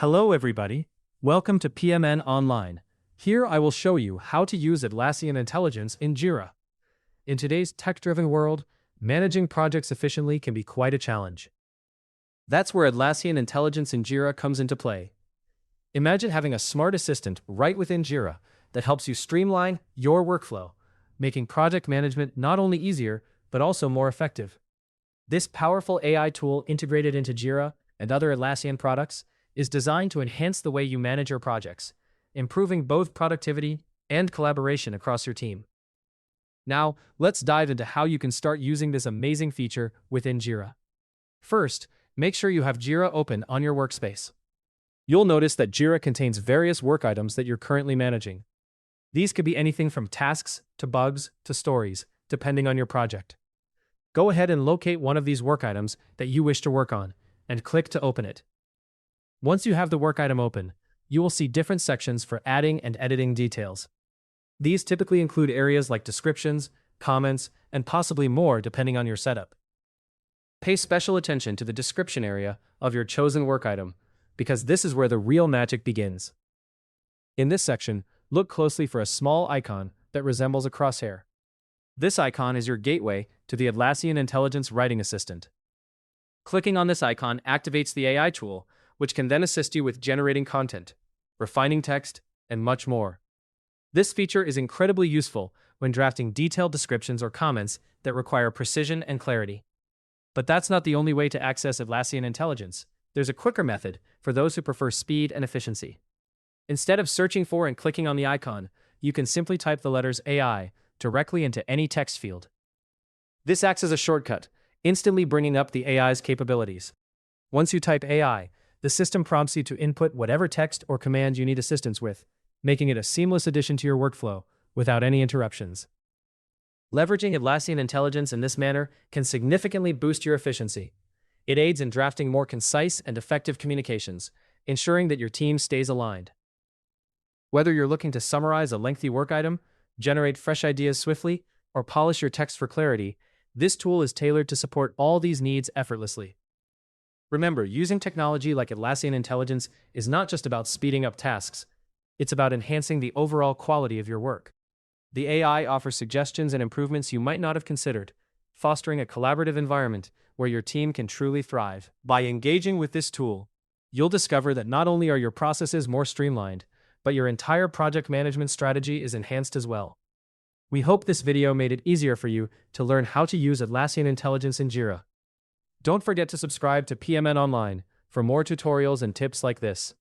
Hello everybody, welcome to PMN Online. Here I will show you how to use Atlassian Intelligence in Jira. In today's tech-driven world, managing projects efficiently can be quite a challenge. That's where Atlassian Intelligence in Jira comes into play. Imagine having a smart assistant right within Jira that helps you streamline your workflow, making project management not only easier, but also more effective. This powerful AI tool integrated into Jira and other Atlassian products is designed to enhance the way you manage your projects, improving both productivity and collaboration across your team. Now, let's dive into how you can start using this amazing feature within Jira. First, make sure you have Jira open on your workspace. You'll notice that Jira contains various work items that you're currently managing. These could be anything from tasks to bugs to stories, depending on your project. Go ahead and locate one of these work items that you wish to work on, and click to open it. Once you have the work item open, you will see different sections for adding and editing details. These typically include areas like descriptions, comments, and possibly more depending on your setup. Pay special attention to the description area of your chosen work item, because this is where the real magic begins. In this section, look closely for a small icon that resembles a crosshair. This icon is your gateway to the Atlassian Intelligence Writing Assistant. Clicking on this icon activates the AI tool, which can then assist you with generating content, refining text, and much more. This feature is incredibly useful when drafting detailed descriptions or comments that require precision and clarity. But that's not the only way to access Atlassian Intelligence. There's a quicker method for those who prefer speed and efficiency. Instead of searching for and clicking on the icon, you can simply type the letters AI directly into any text field. This acts as a shortcut, instantly bringing up the AI's capabilities. Once you type AI, the system prompts you to input whatever text or command you need assistance with, making it a seamless addition to your workflow without any interruptions. Leveraging Atlassian Intelligence in this manner can significantly boost your efficiency. It aids in drafting more concise and effective communications, ensuring that your team stays aligned. Whether you're looking to summarize a lengthy work item, generate fresh ideas swiftly, or polish your text for clarity, this tool is tailored to support all these needs effortlessly. Remember, using technology like Atlassian Intelligence is not just about speeding up tasks, it's about enhancing the overall quality of your work. The AI offers suggestions and improvements you might not have considered, fostering a collaborative environment where your team can truly thrive. By engaging with this tool, you'll discover that not only are your processes more streamlined, but your entire project management strategy is enhanced as well. We hope this video made it easier for you to learn how to use Atlassian Intelligence in Jira. Don't forget to subscribe to PMN Online for more tutorials and tips like this.